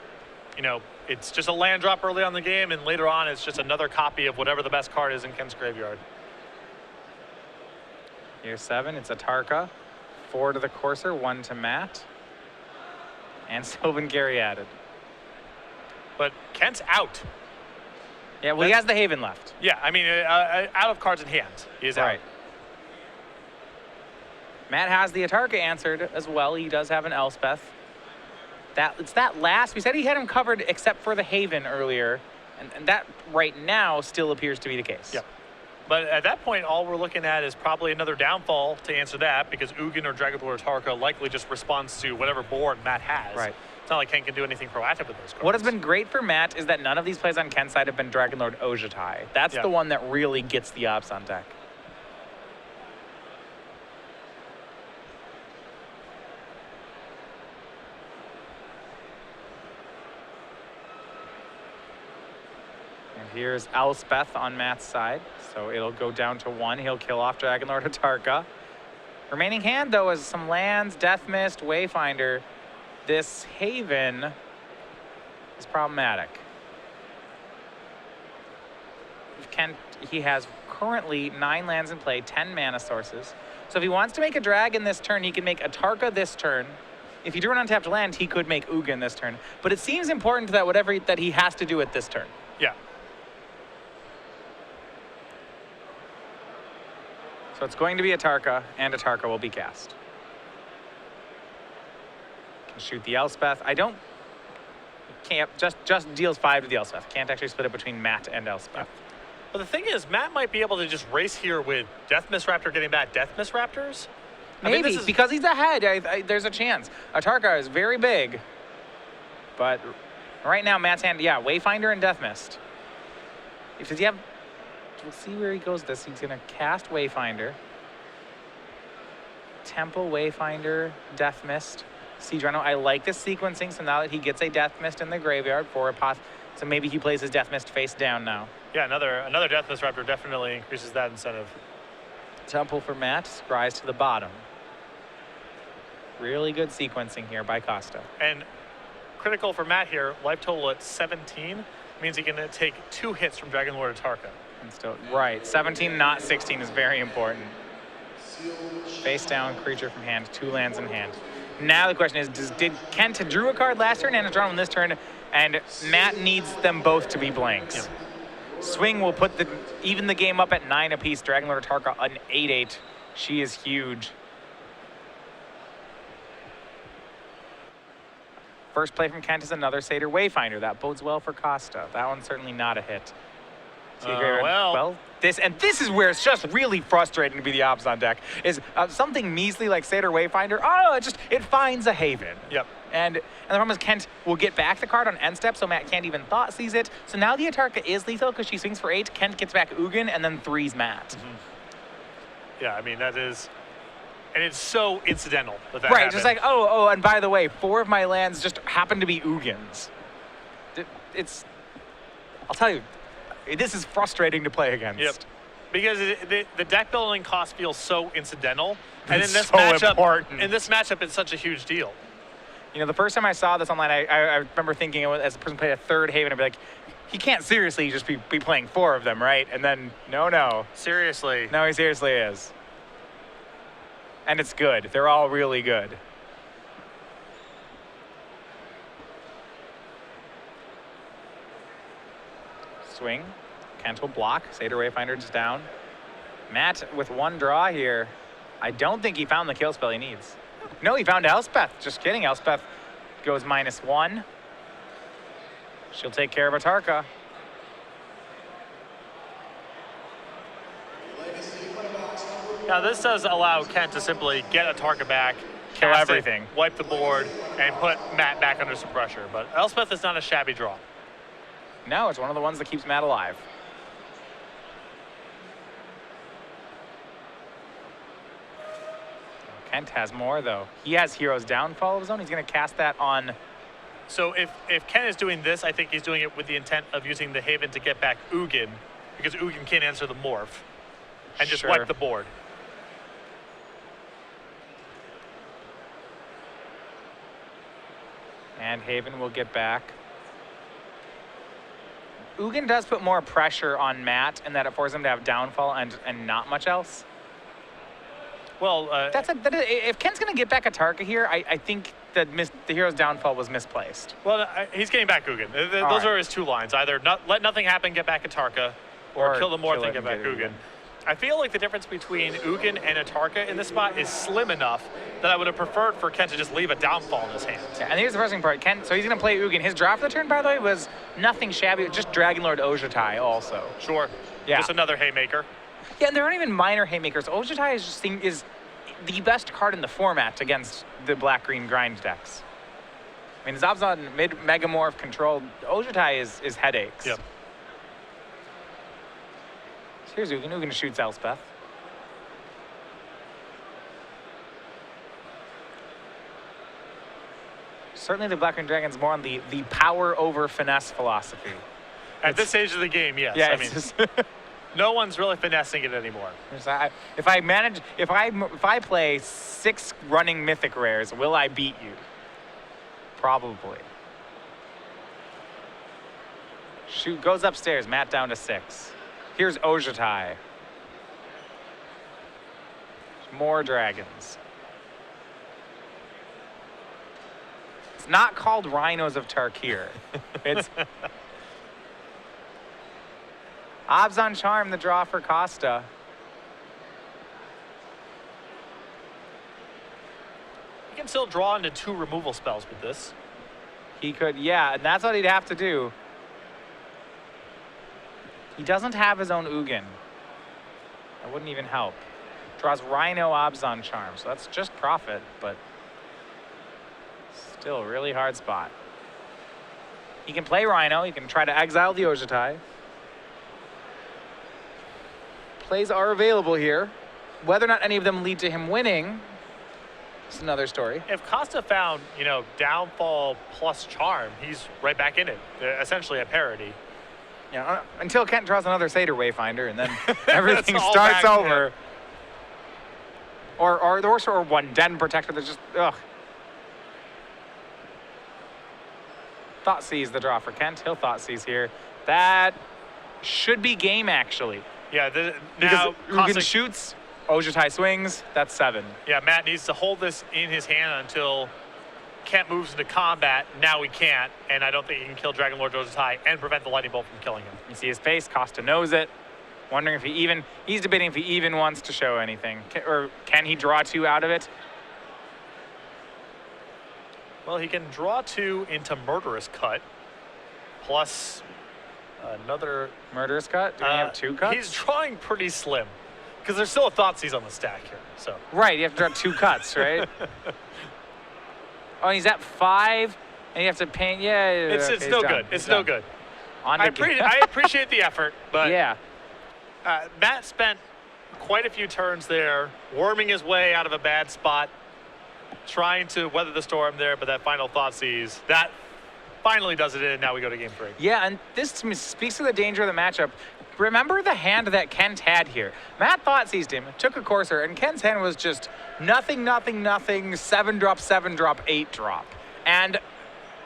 It's just a land drop early on the game, and later on it's just another copy of whatever the best card is in Kent's graveyard. Here's 7. It's Atarka. 4 to the Courser, 1 to Matt. And Sylvan Gary added. But Kent's out. Yeah, well, he has the Haven left. Yeah, I mean, out of cards in hand. He is out. Right. Matt has the Atarka answered as well. He does have an Elspeth. It's that last. We said he had him covered except for the Haven earlier. And that right now still appears to be the case. Yep. But at that point, all we're looking at is probably another downfall to answer that, because Ugin or Dragonlord Atarka likely just responds to whatever board Matt has. Right. It's not like Ken can do anything proactive with those cards. What has been great for Matt is that none of these plays on Ken's side have been Dragonlord Ojutai. That's the one that really gets the ops on deck. Here's Elspeth on Matt's side, so it'll go down to 1. He'll kill off Dragonlord Atarka. Remaining hand, though, is some lands, Death Mist, Wayfinder. This Haven is problematic. He has currently 9 lands in play, 10 mana sources. So if he wants to make a dragon this turn, he can make Atarka this turn. If he drew an untapped land, he could make Ugin this turn. But it seems important that whatever that he has to do at this turn. Yeah. So it's going to be Atarka, and Atarka will be cast. Can shoot the Elspeth. Can't, just deals 5 to the Elspeth. Can't actually split it between Matt and Elspeth. But the thing is, Matt might be able to just race here with Death Mist Raptor getting back Death Mist Raptors. Maybe, because he's ahead, there's a chance. Atarka is very big. But right now, Matt's hand, Wayfinder and Death Mist. Does he have... We'll see where he goes this. He's going to cast Wayfinder. Temple, Wayfinder, Death Mist, Siege Rhino. I like this sequencing, so now that he gets a Death Mist in the graveyard for a path, so maybe he plays his Death Mist face down now. Yeah, another Death Mist Raptor definitely increases that incentive. Temple for Matt, Scries to the bottom. Really good sequencing here by Costa. And critical for Matt here, life total at 17 means he can take 2 hits from Dragonlord Atarka. And still, right, 17, not 16 is very important. Face down, creature from hand, 2 lands in hand. Now the question is, did Kent drew a card last turn and a draw one this turn, and Matt needs them both to be blanks. Yep. Swing will put even the game up at 9 apiece. Dragonlord Atarka an 8/8. She is huge. First play from Kent is another Satyr Wayfinder. That bodes well for Costa. That one's certainly not a hit. This is where it's just really frustrating to be the ops on deck. Is something measly like Satyr Wayfinder. It finds a Haven. Yep. And the problem is Kent will get back the card on end step, so Matt can't even thought seize it. So now the Atarka is lethal because she swings for 8. Kent gets back Ugin and then 3's Matt. Mm-hmm. Yeah, I mean that is, and it's so incidental that right, happened. just like and by the way, 4 of my lands just happen to be Ugins. I'll tell you. This is frustrating to play against. Yep. Because the deck building cost feels so incidental, and in this so matchup, important. it's such a huge deal. You know, the first time I saw this online, I remember thinking, as a person played a 3rd Haven, I'd be like, he can't seriously just be playing 4 of them, right? And then, no. Seriously. No, he seriously is. And it's good. They're all really good. Swing. Kent will block. Satyr Wayfinder's down. Matt with 1 draw here. I don't think he found the kill spell he needs. No, he found Elspeth. Just kidding. Elspeth goes -1. She'll take care of Atarka. Now this does allow Kent to simply get Atarka back, Kill cast everything. it, wipe the board, and put Matt back under some pressure. But Elspeth is not a shabby draw. No, it's one of the ones that keeps Matt alive. Kent has more, though. He has Hero's Downfall of his own. He's going to cast that on... So if Ken is doing this, I think he's doing it with the intent of using the Haven to get back Ugin, because Ugin can't answer the morph, and just wipe the board. And Haven will get back. Ugin does put more pressure on Matt in that it forces him to have Downfall and not much else. Well, if Ken's going to get back Atarka here, I think that the Hero's Downfall was misplaced. Well, he's getting back Ugin. Those are his 2 lines. Either let nothing happen, get back Atarka, or kill the Morph and get back Ugin. I feel like the difference between Ugin and Atarka in this spot is slim enough that I would have preferred for Ken to just leave a downfall in his hand. Yeah, and here's the frustrating part. Ken, so he's going to play Ugin. His draw for the turn, by the way, was nothing shabby. Just Dragon Lord Ojutai also. Sure. Yeah. Just another haymaker. Yeah, and there aren't even minor haymakers. Ojutai is the best card in the format against the black-green grind decks. I mean, his Abzan Megamorph controlled. Ojutai is headaches. Yep. So here's Ugin. Ugin shoots Elspeth. Certainly the Black-green Dragon's more on the power over finesse philosophy. At this stage of the game, yes. Yeah, I mean, just no one's really finessing it anymore. if I play 6 running mythic rares, will I beat you? Probably. Shoot, goes upstairs. Matt down to 6. Here's Ojutai. More dragons. It's not called Rhinos of Tarkir. It's Abzan Charm, the draw for Costa. You can still draw into 2 removal spells with this. He could, yeah, and that's what he'd have to do. He doesn't have his own Ugin. That wouldn't even help. Draws Rhino Abzan Charm, so that's just profit, but still a really hard spot. He can play Rhino, he can try to exile the Ojutai. Plays are available here. Whether or not any of them lead to him winning, it's another story. If Costa found, downfall plus charm, he's right back in it. Essentially a parody. Yeah, until Kent draws another Seder Wayfinder, and then everything starts back, over. Yeah. Or one Den Protector that's just, ugh. Thought Seize the draw for Kent. He'll Thought Seize here. That should be game, actually. Yeah, now Ugin shoots, Ojutai swings, that's 7. Yeah, Matt needs to hold this in his hand until Kent moves into combat. Now he can't, and I don't think he can kill Dragon Lord Ojutai and prevent the Lightning Bolt from killing him. You see his face, Costa knows it. Wondering if he's debating if he even wants to show anything. Or can he draw 2 out of it? Well, he can draw 2 into Murderous Cut, plus another Murderous Cut? Do we have 2 cuts? He's drawing pretty slim, because there's still a Thoughtseize on the stack here. So right, you have to draw 2 cuts, right? Oh, he's at 5, and you have to paint. Yeah, it's no good. It's no good. I appreciate the effort, but yeah, Matt spent quite a few turns there, worming his way out of a bad spot, trying to weather the storm there, but that final Thoughtseize, that finally does it in, and now we go to game 3. Yeah, and this speaks to the danger of the matchup. Remember the hand that Kent had here. Matt Thoughtseized him, took a Courser, and Kent's hand was just nothing, 7-drop, 7-drop, 8-drop. And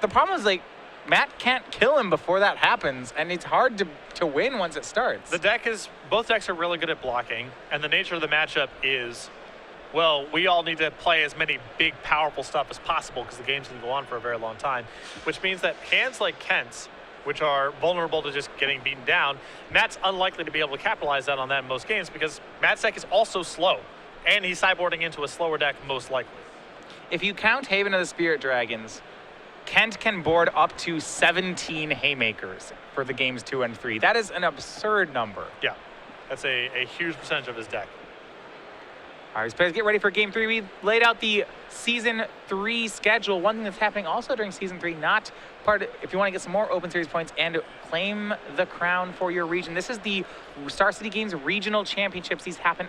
the problem is, Matt can't kill him before that happens, and it's hard to win once it starts. Both decks are really good at blocking, and the nature of the matchup is, well, we all need to play as many big, powerful stuff as possible because the game's going to go on for a very long time, which means that hands like Kent's, which are vulnerable to just getting beaten down, Matt's unlikely to be able to capitalize on that in most games because Matt's deck is also slow, and he's sideboarding into a slower deck most likely. If you count Haven of the Spirit Dragons, Kent can board up to 17 Haymakers for the games 2 and 3. That is an absurd number. Yeah, that's a huge percentage of his deck. All right, players, get ready for Game 3. We laid out the Season 3 schedule. One thing that's happening also during Season 3, not part of, if you want to get some more Open Series points and claim the crown for your region, this is the Star City Games Regional Championships. These happen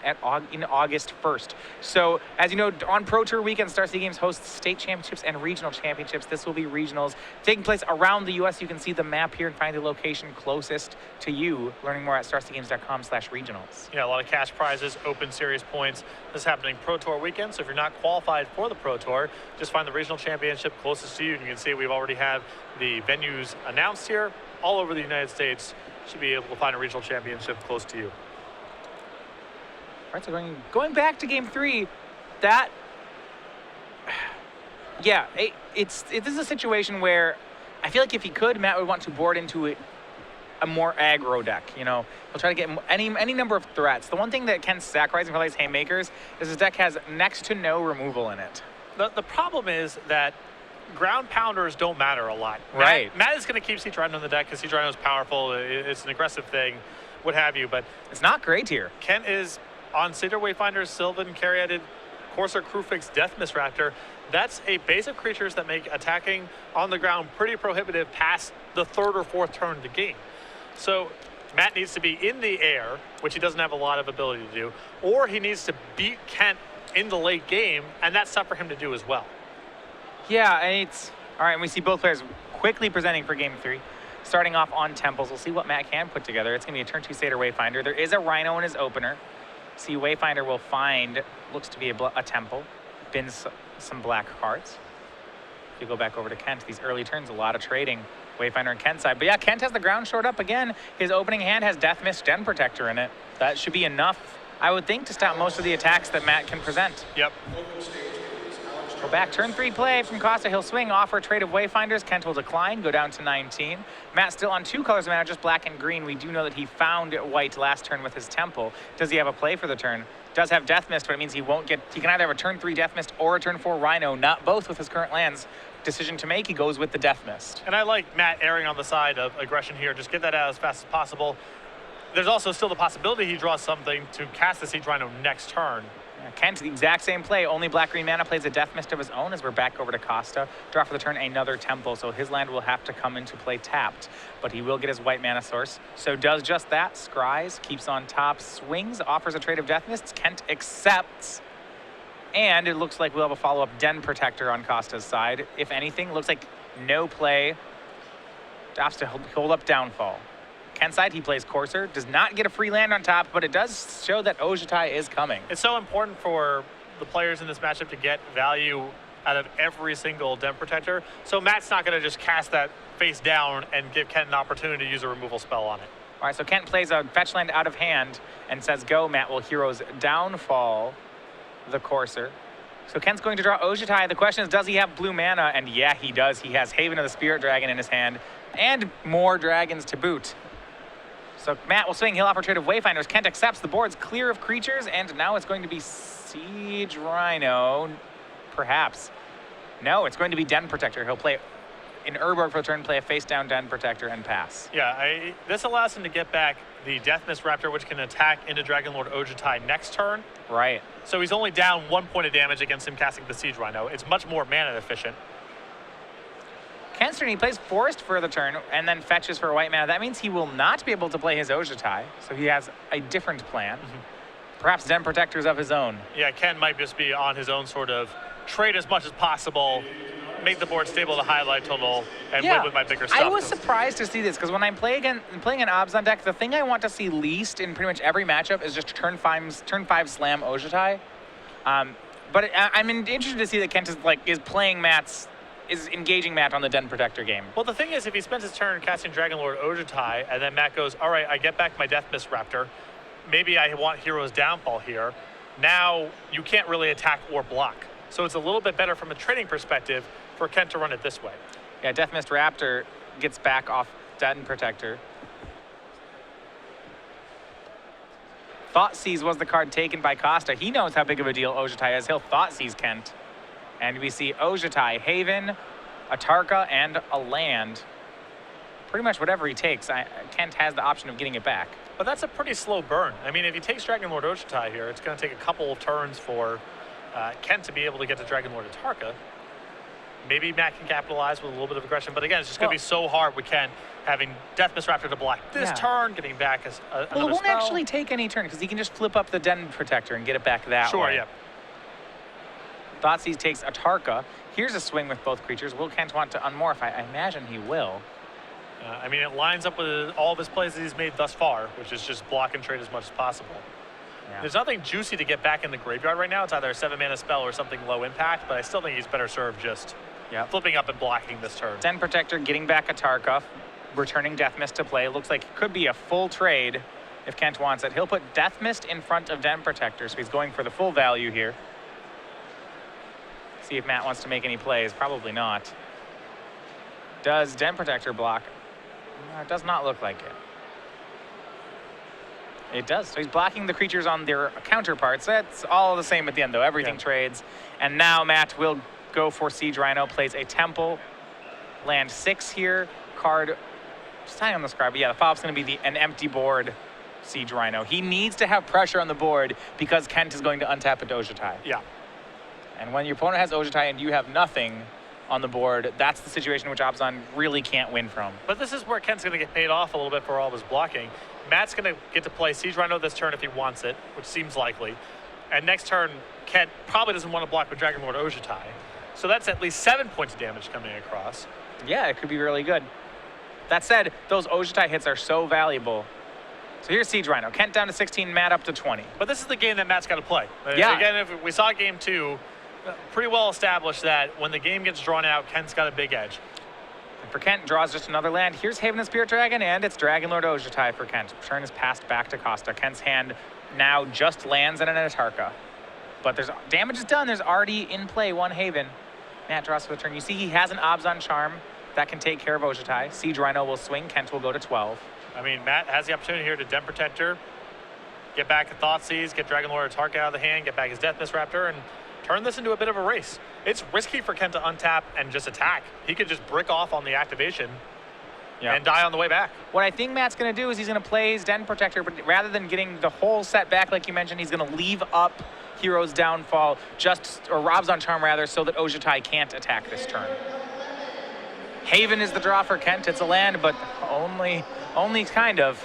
in August 1st. So, as you know, on Pro Tour weekend, Star City Games hosts state championships and regional championships. This will be regionals taking place around the U.S. You can see the map here and find the location closest to you. Learning more at starcitygames.com/regionals. Yeah, a lot of cash prizes, Open Series points. This is happening Pro Tour weekend, so if you're not qualified for the Pro Tour, just find the regional championship closest to you. And you can see we've already had the venues announced here all over the United States. Should be able to find a regional championship close to you. All right, so going back to Game 3, this is a situation where I feel like if he could, Matt would want to board into it a more aggro deck. You know, he'll try to get any number of threats. The one thing that Kent's sacrificing for these Haymakers is his deck has next to no removal in it. The problem is that ground pounders don't matter a lot. Right. Matt is going to keep Siege Rhino in the deck because Siege Rhino is powerful. It's an aggressive thing, what have you. But it's not great here. Kent is on Cedar Wayfinder, Sylvan, Caryatid, Corsair, Crewfix, Death Mist Raptor. That's a base of creatures that make attacking on the ground pretty prohibitive past the third or fourth turn of the game. So Matt needs to be in the air, which he doesn't have a lot of ability to do, or he needs to beat Kent in the late game, and that's tough for him to do as well. Yeah, and it's all right. And we see both players quickly presenting for game 3. Starting off on Temples, we'll see what Matt can put together. It's going to be a turn 2 Seder Wayfinder. There is a Rhino in his opener. See, Wayfinder will find, looks to be a Temple, bins some black cards. If you go back over to Kent, these early turns, a lot of trading. Wayfinder and Kent's side. But yeah, Kent has the ground shored up again. His opening hand has Death Mist Den Protector in it. That should be enough, I would think, to stop most of the attacks that Matt can present. Yep. Go back, turn 3 play from Costa. He'll swing, offer a trade of Wayfinders. Kent will decline, go down to 19. Matt still on 2 colors of mana, just black and green. We do know that he found white last turn with his Temple. Does he have a play for the turn? Does have Death Mist, but it means he won't get, he can either have a turn 3 Death Mist or a turn 4 Rhino, not both with his current lands. Decision to make, he goes with the Death Mist. And I like Matt erring on the side of aggression here. Just get that out as fast as possible. There's also still the possibility he draws something to cast the Siege Rhino next turn. Kent, the exact same play, only black-green mana, plays a Death Mist of his own as we're back over to Costa. Draw for the turn another Temple, so his land will have to come into play tapped, but he will get his white mana source. So does just that, scries, keeps on top, swings, offers a trade of Death Mists. Kent accepts, and it looks like we'll have a follow-up Den Protector on Costa's side. If anything, looks like no play, opts to hold up Downfall. Kent's side, he plays Corsair, does not get a free land on top, but it does show that Ojutai is coming. It's so important for the players in this matchup to get value out of every single Den Protector. So Matt's not going to just cast that face down and give Kent an opportunity to use a removal spell on it. All right, so Kent plays a fetch land out of hand and says, go, Matt will Heroes Downfall the Corsair. So Kent's going to draw Ojutai. The question is, does he have blue mana? And yeah, he does. He has Haven of the Spirit Dragon in his hand and more dragons to boot. So Matt will swing, he'll offer trade of Wayfinders. Kent accepts, the board's clear of creatures, and now it's going to be Siege Rhino, perhaps. No, it's going to be Den Protector. He'll play in Urborg for the turn, play a face-down Den Protector, and pass. Yeah, this allows him to get back the Death Mist Raptor, which can attack into Dragonlord Ojutai next turn. Right. So he's only down 1 point of damage against him casting the Siege Rhino. It's much more mana efficient. Kent's turn, he plays Forest for the turn and then fetches for white mana. That means he will not be able to play his Ojutai, so he has a different plan. Perhaps Den Protectors of his own. Yeah, Ken might just be on his own sort of trade as much as possible, make the board stable to highlight total, and win with my bigger stuff. I was surprised to see this, because when I'm playing an Obzon deck, the thing I want to see least in pretty much every matchup is just turn 5 slam Ojutai. But I'm interested to see that Kent is playing is engaging Matt on the Den Protector game. Well, the thing is, if he spends his turn casting Dragonlord Ojutai, and then Matt goes, all right, I get back my Death Mist Raptor, maybe I want Hero's Downfall here, now you can't really attack or block. So it's a little bit better from a trading perspective for Kent to run it this way. Yeah, Death Mist Raptor gets back off Den Protector. Thoughtseize was the card taken by Costa. He knows how big of a deal Ojutai is. He'll Thoughtseize Kent. And we see Ojutai, Haven, a Tarka, and a land. Pretty much whatever he takes, Kent has the option of getting it back. But that's a pretty slow burn. I mean, if he takes Dragonlord Ojutai here, it's going to take a couple of turns for Kent to be able to get to Dragonlord Tarka. Maybe Matt can capitalize with a little bit of aggression, but again, it's just going to be so hard with Kent having Death Mist Raptor to block this turn, getting back another spell. Well, it won't actually take any turn, because he can just flip up the Den Protector and get it back that way. Sure, yeah. Thoughtseize takes a Tarka. Here's a swing with both creatures. Will Kent want to unmorph? I imagine he will. I mean, it lines up with all of his plays that he's made thus far, which is just block and trade as much as possible. Yeah. There's nothing juicy to get back in the graveyard right now. It's either a 7-mana spell or something low impact, but I still think he's better served just flipping up and blocking this turn. Den Protector getting back a Tarka, returning Death Mist to play. Looks like it could be a full trade if Kent wants it. He'll put Death Mist in front of Den Protector, so he's going for the full value here. See if Matt wants to make any plays. Probably not. Does Den Protector block? No, it does not look like it. It does. So he's blocking the creatures on their counterparts. That's all the same at the end, though. Everything trades. And now Matt will go for Siege Rhino, plays a Temple, land 6 here, card, just tying on the card, but yeah, the follow-up's going to be an empty board Siege Rhino. He needs to have pressure on the board because Kent is going to untap a Ojutai. Yeah. And when your opponent has Ojutai and you have nothing on the board, that's the situation which Abzan really can't win from. But this is where Kent's going to get paid off a little bit for all of his blocking. Matt's going to get to play Siege Rhino this turn if he wants it, which seems likely. And next turn, Kent probably doesn't want to block with Dragon Lord Ojutai. So that's at least 7 points of damage coming across. Yeah, it could be really good. That said, those Ojutai hits are so valuable. So here's Siege Rhino. Kent down to 16, Matt up to 20. But this is the game that Matt's got to play. Yeah. Again, if we saw game 2, pretty well established that when the game gets drawn out, Kent's got a big edge. And for Kent, draws just another land. Here's Haven the Spirit Dragon, and it's Dragon Lord Ojutai for Kent. Turn is passed back to Costa. Kent's hand now just lands and an Atarka. But there's damage is done. There's already in play 1 Haven. Matt draws for the turn. You see he has an Abzan Charm that can take care of Ojutai. Siege Rhino will swing. Kent will go to 12. I mean, Matt has the opportunity here to Den Protector, get back a Thoughtseize, get Dragon Lord Atarka out of the hand, get back his Death Mist Raptor, and turn this into a bit of a race. It's risky for Kent to untap and just attack. He could just brick off on the activation and die on the way back. What I think Matt's going to do is he's going to play his Den Protector, but rather than getting the whole set back like you mentioned, he's going to leave up Hero's Downfall, or Abzan Charm rather, so that Ojutai can't attack this turn. Haven is the draw for Kent. It's a land, but only kind of.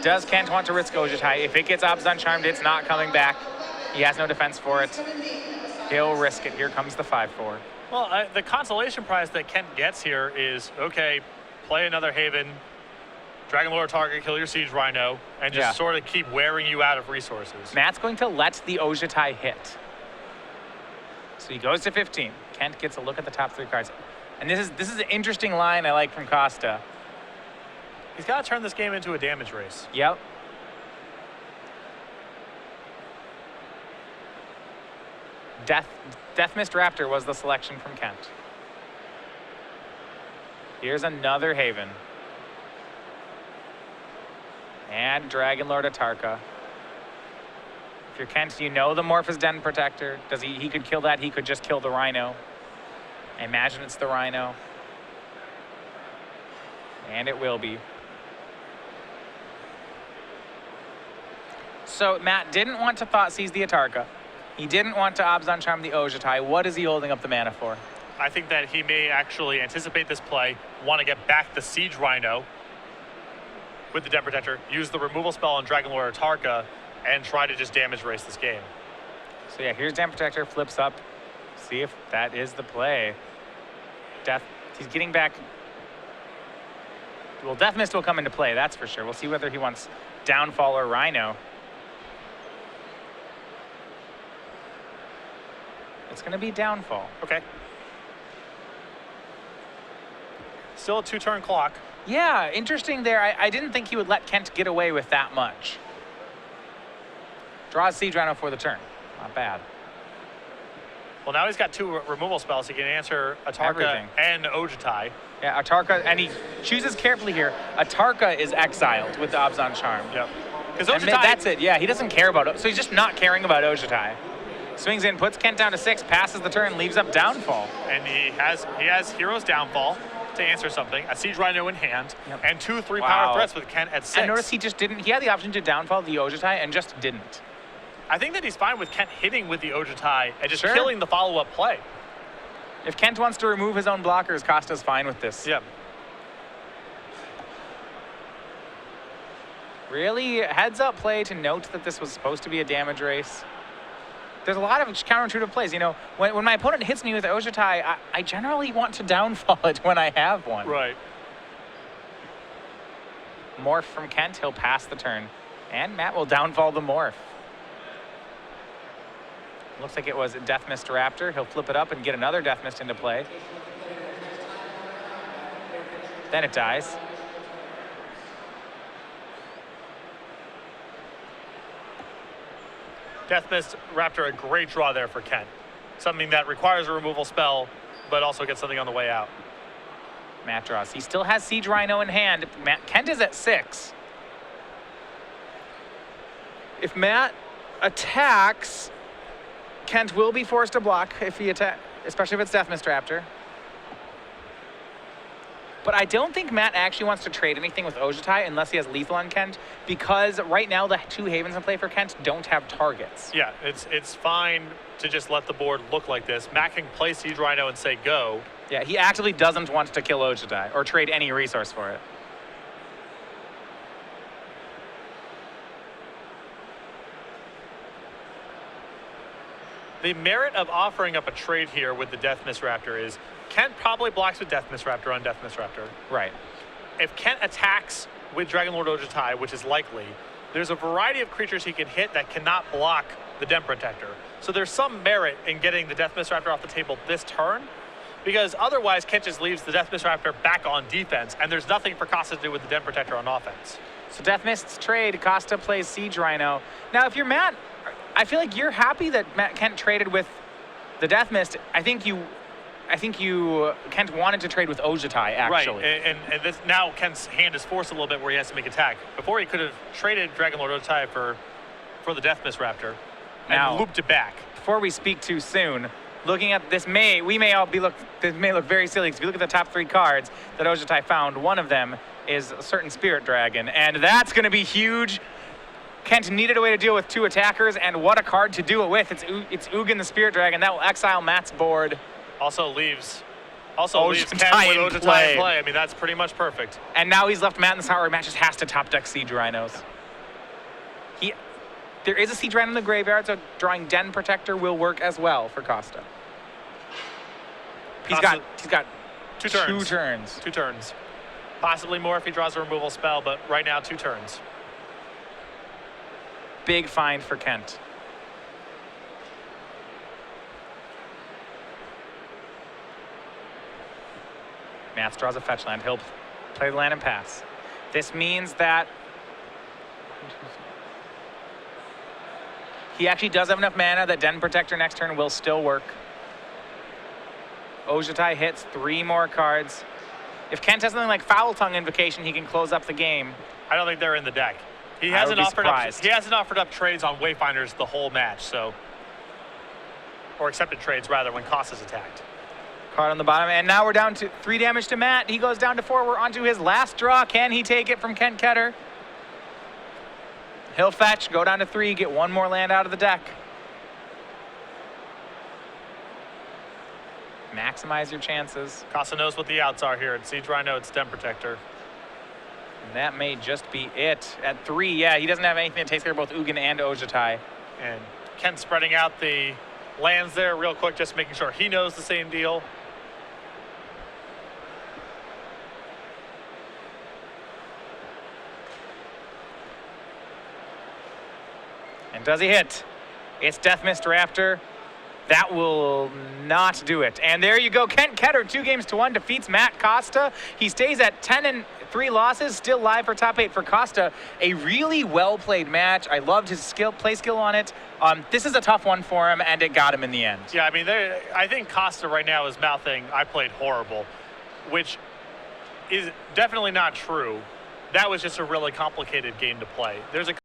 Does Kent want to risk Ojutai? If it gets Abzan Charmed, it's not coming back. He has no defense for it. He'll risk it. Here comes the 5/4. Well, the consolation prize that Kent gets here is, okay, play another Haven, Dragon Lord Atarka, kill your Siege Rhino, and just sort of keep wearing you out of resources. Matt's going to let the Ojutai hit. So he goes to 15. Kent gets a look at the top 3 cards. And this is an interesting line I like from Costa. He's got to turn this game into a damage race. Yep. Death Mist Raptor was the selection from Kent. Here's another Haven. And Dragon Lord Atarka. If you're Kent, you know the Morph is Den Protector. He could kill that. He could just kill the Rhino. I imagine it's the Rhino. And it will be. So Matt didn't want to Thoughtseize the Atarka. He didn't want to Abzan Charm the Ojutai. What is he holding up the mana for? I think that he may actually anticipate this play, want to get back the Siege Rhino with the Den Protector, use the removal spell on Dragon Lord Atarka, and try to just damage race this game. So yeah, here's Den Protector, flips up. See if that is the play. He's getting back. Well, Death Mist will come into play, that's for sure. We'll see whether he wants Downfall or Rhino. It's going to be Downfall. Okay. Still a 2-turn clock. Yeah, interesting there. I didn't think he would let Kent get away with that much. Draws Siege Rhino for the turn. Not bad. Well, now he's got 2 removal spells. He can answer Atarka and Ojutai. Yeah, Atarka, and he chooses carefully here. Atarka is exiled with the Abzan Charm. Yep. Because Ojutai... That's it, yeah. He doesn't care about it. So he's just not caring about Ojutai. Swings in, puts Kent down to 6, passes the turn, leaves up Downfall. And he has Hero's Downfall to answer something, a Siege Rhino in hand, and 2 3-power threats with Kent at 6. And notice he just didn't, he had the option to Downfall the Ojutai and just didn't. I think that he's fine with Kent hitting with the Ojutai and just killing the follow-up play. If Kent wants to remove his own blockers, Costa's fine with this. Yeah. Really heads-up play to note that this was supposed to be a damage race. There's a lot of counterintuitive plays. You know, when my opponent hits me with Ojutai, I generally want to Downfall it when I have one. Right. Morph from Kent, he'll pass the turn. And Matt will Downfall the Morph. Looks like it was Death Mist Raptor. He'll flip it up and get another Death Mist into play. Then it dies. Death Mist Raptor, a great draw there for Kent. Something that requires a removal spell, but also gets something on the way out. Matt draws. He still has Siege Rhino in hand. Kent is at 6. If Matt attacks, Kent will be forced to block if he attack, especially if it's Death Mist Raptor. But I don't think Matt actually wants to trade anything with Ojutai unless he has lethal on Kent, because right now the 2 Havens in play for Kent don't have targets. Yeah, it's fine to just let the board look like this. Matt can play Siege Rhino and say go. Yeah, he actively doesn't want to kill Ojutai or trade any resource for it. The merit of offering up a trade here with the Death Mist Raptor is Kent probably blocks with Death Mist Raptor on Death Mist Raptor. Right. If Kent attacks with Dragon Lord Ojutai, which is likely, there's a variety of creatures he can hit that cannot block the Den Protector. So there's some merit in getting the Death Mist Raptor off the table this turn, because otherwise Kent just leaves the Death Mist Raptor back on defense, and there's nothing for Costa to do with the Den Protector on offense. So Death Mist's trade, Costa plays Siege Rhino. Now, if you're Matt, I feel like you're happy that Kent traded with the Death Mist. I think Kent wanted to trade with Ojutai, actually. Right, and this, now Kent's hand is forced a little bit where he has to make attack. Before he could have traded Dragon Lord Ojutai for the Death Mist Raptor and now, looped it back. Before we speak too soon, looking at this this may look very silly, because if you look at the top 3 cards that Ojutai found, one of them is a certain Spirit Dragon, and that's going to be huge. Kent needed a way to deal with 2 attackers, and what a card to do it with. It's Ugin the Spirit Dragon. That will exile Matt's board. Also leaves Kent with Ojutai in Ojutai in play. I mean, that's pretty much perfect. And now he's left Matt in the spot where Matt just has to top deck Siege Rhinos. There is a Siege Rhino in the graveyard, so drawing Den Protector will work as well for Costa. He's got 2 turns. 2 turns. 2 turns. Possibly more if he draws a removal spell, but right now 2 turns. Big find for Kent. Matt draws a fetch land. He'll play the land and pass. This means that he actually does have enough mana that Den Protector next turn will still work. Ojutai hits 3 more cards. If Kent has something like Foul Tongue Invocation, he can close up the game. I don't think they're in the deck. He hasn't offered up trades on Wayfinders the whole match, so, or accepted trades rather when Costa's attacked. Card on the bottom, and now we're down to 3 damage to Matt. He goes down to 4. We're onto his last draw. Can he take it from Kent Ketter? He'll fetch, go down to 3, get 1 more land out of the deck. Maximize your chances. Costa knows what the outs are here. It's Siege Rhino, it's Den Protector. And that may just be it. At 3, yeah, he doesn't have anything that takes care of both Ugin and Ojutai. And Kent spreading out the lands there real quick, just making sure he knows the same deal. And does he hit? It's Death Mist Raptor. That will not do it. And there you go. Kent Ketter, 2-1, defeats Matt Costa. He stays at 10-3 losses, still live for top 8 for Costa. A really well-played match. I loved his play skill on it. This is a tough one for him, and it got him in the end. Yeah, I mean, I think Costa right now is mouthing, I played horrible, which is definitely not true. That was just a really complicated game to play. There's a